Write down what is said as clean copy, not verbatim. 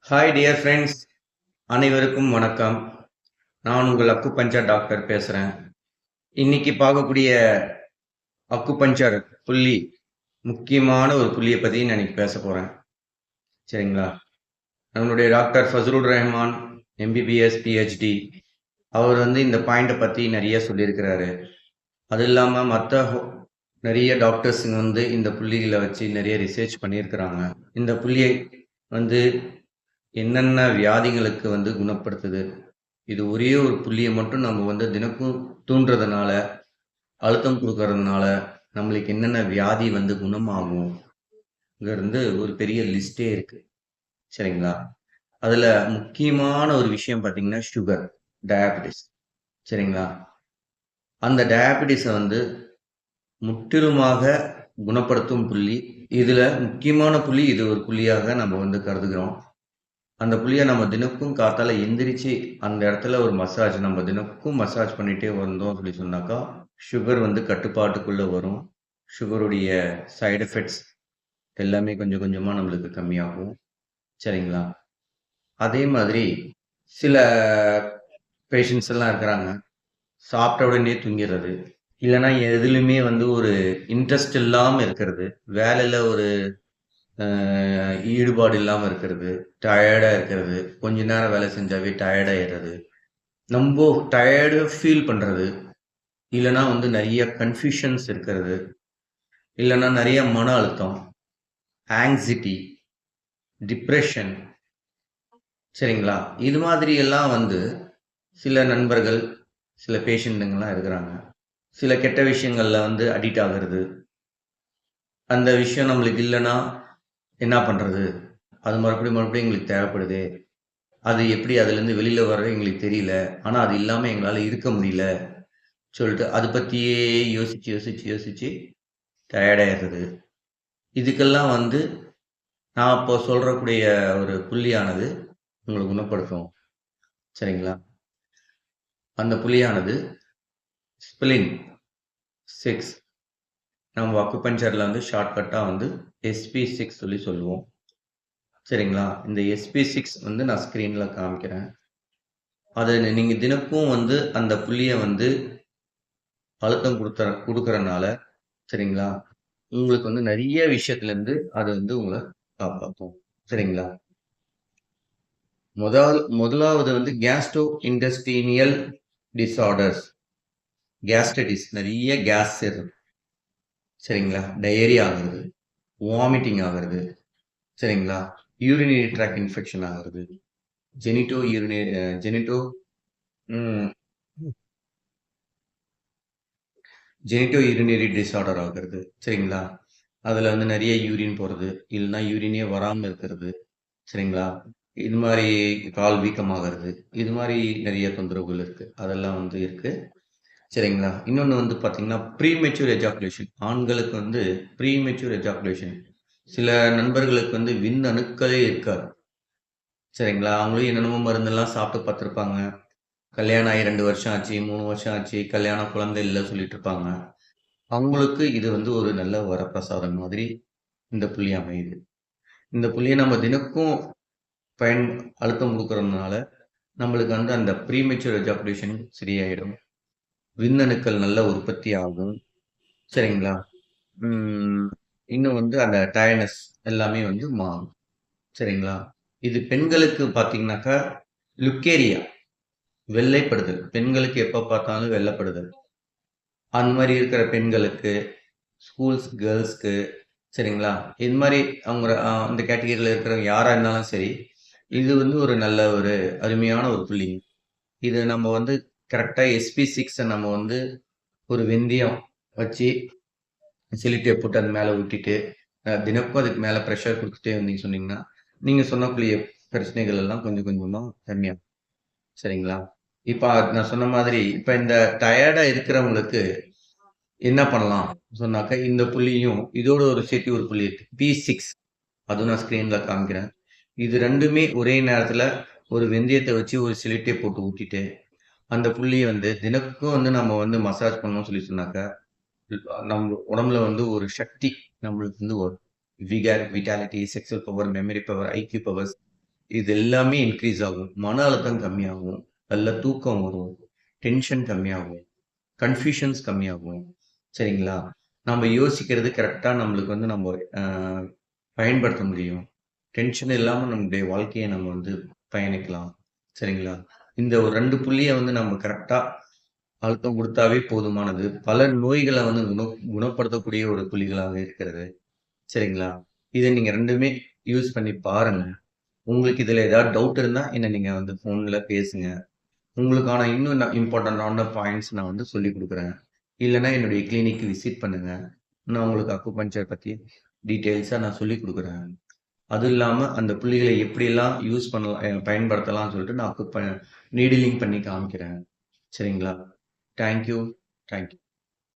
Hi dear friends, அனைவருக்கும் வணக்கம். நான் உங்கள் அக்குபஞ்சர் டாக்டர் பேசுகிறேன். இன்னைக்கு பார்க்கக்கூடிய அக்குபஞ்சர் புள்ளி முக்கியமான ஒரு புள்ளியை பற்றி நான் இன்னைக்கு பேச போகிறேன். சரிங்களா? நம்மளுடைய டாக்டர் ஃபசலுர் ரஹ்மான் எம்பிபிஎஸ் பிஹெச்டி அவர் இந்த பாயிண்ட்டை பற்றி நிறைய சொல்லியிருக்கிறாரு. அது இல்லாமல் மற்ற நிறைய டாக்டர்ஸுங்க இந்த புள்ளிகளை வச்சு நிறைய ரிசர்ச் பண்ணியிருக்கிறாங்க. இந்த புள்ளியை என்னென்ன வியாதிகளுக்கு குணப்படுத்துது. இது ஒரே ஒரு புள்ளியை மட்டும் நம்ம தினக்கும் தூண்டுறதுனால, அழுத்தம் கொடுக்கறதுனால நம்மளுக்கு என்னென்ன வியாதி குணமாகும் ஒரு பெரிய லிஸ்டே இருக்கு. சரிங்களா? அதுல முக்கியமான ஒரு விஷயம் பார்த்தீங்கன்னா சுகர், டயாபெட்டிஸ். சரிங்களா? அந்த டயாபெட்டிஸை முற்றிலுமாக குணப்படுத்தும் புள்ளி. இதுல முக்கியமான புள்ளி இது ஒரு புள்ளியாக நம்ம கருதுகிறோம். அந்த புள்ளியை நம்ம தினக்கும் காத்தால எந்திரிச்சு அந்த இடத்துல ஒரு மசாஜ் நம்ம தினக்கும் மசாஜ் பண்ணிட்டே வந்தோம் சொல்லி சொன்னாக்கா சுகர் கட்டுப்பாட்டுக்குள்ள வரும். சுகருடைய சைடு எஃபெக்ட்ஸ் எல்லாமே கொஞ்சம் கொஞ்சமா நம்மளுக்கு கம்மியாகும். சரிங்களா? அதே மாதிரி சில பேஷண்ட்ஸ் எல்லாம் இருக்கிறாங்க, சாப்பிட்ட உடனே தூங்கிடுறது, இல்லைன்னா எதுலையுமே ஒரு இன்ட்ரெஸ்ட் இல்லாம இருக்கிறது, வேலையில ஒரு ஈடுபாடு இல்லாமல் இருக்கிறது, டயர்டாக இருக்கிறது, கொஞ்ச நேரம் வேலை செஞ்சாவே டயர்டாகிடுறது, நம்ம டயர்டு ஃபீல் பண்ணுறது, இல்லைன்னா நிறைய கன்ஃபியூஷன்ஸ் இருக்கிறது, இல்லைன்னா நிறைய மன அழுத்தம், ஆங்ஸைட்டி, டிப்ரெஷன். சரிங்களா? இது மாதிரி எல்லாம் சில நண்பர்கள், சில பேஷண்ட்டுங்கெல்லாம் இருக்கிறாங்க. சில கெட்ட விஷயங்கள்ல அடிக்ட் ஆகிறது. அந்த விஷயம் நம்மளுக்கு இல்லைன்னா என்ன பண்ணுறது, அது மறுபடியும் மறுபடியும் எங்களுக்கு தேவைப்படுது, அது எப்படி அதுலேருந்து வெளியில் வர்றது எங்களுக்கு தெரியல, ஆனால் அது இல்லாமல் எங்களால் இருக்க முடியல சொல்லிட்டு அதை பற்றியே யோசித்து யோசித்து யோசித்து டயர்டாயிடுறது. இதுக்கெல்லாம் நான் இப்போ சொல்கிறக்கூடிய ஒரு புள்ளியானது உங்களை குணப்படுத்தும். சரிங்களா? அந்த புள்ளியானது ஸ்பிளின் 6. நம்ம அக்குபஞ்சரில் ஷார்ட்கட்டாக SP6 சொல்லி சொல்லுவோம். சரிங்களா? இந்த SP6 நான் ஸ்க்ரீனில் காமிக்கிறேன். அதை நீங்கள் தினக்கும் அந்த புள்ளியை அழுத்தம் கொடுக்கறனால, சரிங்களா, உங்களுக்கு நிறைய விஷயத்துலேருந்து அது உங்களை காப்பாற்றும். சரிங்களா? முதலாவது கேஸ்ட்ரோ இன்டெஸ்டினியல் டிஸார்டர்ஸ். கேஸ்ட்ரைட்டிஸ், நிறைய கேஸ் சேரும். சரிங்களா? டயரி ஆகுறது, வாமிட்டிங் ஆகுறது. சரிங்களா? யூரினரி ட்ராக் இன்ஃபெக்ஷன் ஆகுறது, ஜெனிட்டோ யூரினரி டிஸார்டர் ஆகுறது. சரிங்களா? அதில் நிறைய யூரின் போகிறது, இல்லைன்னா யூரினே வராமல் இருக்கிறது. சரிங்களா? இது மாதிரி கால் வீக்கமாகிறது, இது மாதிரி நிறைய தொந்தரவுகள் இருக்குது. அதெல்லாம் இருக்குது. சரிங்களா? இன்னொன்று பார்த்தீங்கன்னா ப்ரீமெச்சூர் எஜாகுலேஷன். ஆண்களுக்கு ப்ரீமெச்சூர் எஜாகுலேஷன். சில நண்பர்களுக்கு விந்து அணுக்களே இருக்காது. சரிங்களா? அவங்களும் என்னென்னமோ மருந்தெல்லாம் சாப்பிட்டு பார்த்துருப்பாங்க. கல்யாணம் ஆகி 2 வருஷம் ஆச்சு, 3 வருஷம் ஆச்சு, கல்யாணம் குழந்தை இல்லை சொல்லிட்டு இருப்பாங்க. அவங்களுக்கு இது ஒரு நல்ல வரப்பிரசாதம் மாதிரி இந்த புள்ளி அமையுது. இந்த புள்ளியை நம்ம தினக்கும் அழுத்தம் கொடுக்கறதுனால நம்மளுக்கு அந்த ப்ரீமெச்சூர் எஜாகுலேஷன் சரியாயிடும். விந்தணுக்கள் நல்ல உற்பத்தி ஆகும். சரிங்களா? இன்னும் அந்த டயர்னஸ் எல்லாமே மாறும். சரிங்களா? இது பெண்களுக்கு பார்த்தீங்கன்னாக்கா லுக்கேரியா, வெள்ளைப்படுதல். பெண்களுக்கு எப்போ பார்த்தாலும் வெள்ளைப்படுதல். அந்த மாதிரி இருக்கிற பெண்களுக்கு, ஸ்கூல்ஸ் கேர்ள்ஸ்க்கு, சரிங்களா, இது மாதிரி அவங்க அந்த கேட்டகரியில் இருக்கிறவங்க யாராக இருந்தாலும் சரி, இது ஒரு நல்ல ஒரு அருமையான ஒரு புள்ளி. இது நம்ம கரெக்டாக SP6 நம்ம ஒரு வெந்தயம் வச்சு சிலிட்டை போட்டு அது மேலே ஊட்டிட்டு தினக்கும் அதுக்கு மேலே ப்ரெஷர் கொடுத்துட்டே வந்தீங்க சொன்னீங்கன்னா நீங்கள் சொன்னக்கூடிய பிரச்சனைகள் எல்லாம் கொஞ்சம் கொஞ்சமாக கம்மியாகும். சரிங்களா? இப்போ நான் சொன்ன மாதிரி இப்போ இந்த டயர்டாக இருக்கிறவங்களுக்கு என்ன பண்ணலாம் சொன்னாக்கா, இந்த புள்ளியும் இதோட ஒரு சேர்த்து ஒரு புள்ளி இருக்கு, P6. அதுவும் நான் ஸ்க்ரீனில் காமிக்கிறேன். இது ரெண்டுமே ஒரே நேரத்தில் ஒரு வெந்தயத்தை வச்சு ஒரு சிலிட்டை போட்டு ஊட்டிட்டு அந்த புள்ளியை தினக்கும் நம்ம மசாஜ் பண்ணணும்னு சொல்லி சொன்னாக்கா, நம்ம உடம்புல ஒரு சக்தி நம்மளுக்கு வரும். Vigour, vitality, sexual power, memory power, IQ powers இது எல்லாமே இன்க்ரீஸ் ஆகும். மன அழுத்தம் கம்மியாகும். நல்ல தூக்கம் வரும். டென்ஷன் கம்மியாகும். கன்ஃப்யூஷன்ஸ் கம்மியாகும். சரிங்களா? நம்ம யோசிக்கிறது கரெக்ட்டா நம்மளுக்கு வந்து நம்ம அ பயன்படுத்த முடியும். டென்ஷன் இல்லாம நம்முடைய வாழ்க்கைய நம்ம வந்து பயணிக்கலாம். சரிங்களா? இந்த ஒரு 2 புள்ளிய வந்து நம்ம கரெக்ட்டா அழுத்தம் குடுத்தாவே போதுமானது. பல நோய்கள வந்து குணப்படுத்தக்கூடிய ஒரு புள்ளிகளாக இருக்கிறது. சரிங்களா? இத நீங்க 2மே யூஸ் பண்ணி பாருங்க. உங்களுக்கு இதுல ஏதாவது டவுட் இருந்தா என்ன நீங்க வந்து ஃபோன்ல பேசுங்க. உங்களுக்கான இன்னும் இம்பார்ட்டன்டான பாயிண்ட்ஸ் நான் வந்து சொல்லிக் குடுக்குறேன். இல்லன்னா என்னுடைய கிளினிக் விசிட் பண்ணுங்க. நான் உங்களுக்கு அக்குபஞ்சர் பத்தி டீட்டெயில்ஸா நான் சொல்லிக் குடுக்குறேன். அதுவும் இல்லாம அந்த புள்ளிகள எப்படியெல்லாம் யூஸ் பண்ணலாம் பயன்படுத்தலாம்னு சொல்லிட்டு நான் நீடிலிங் பண்ணி காமிக்கிறேன். சரிங்களா? Thank you. Thank you.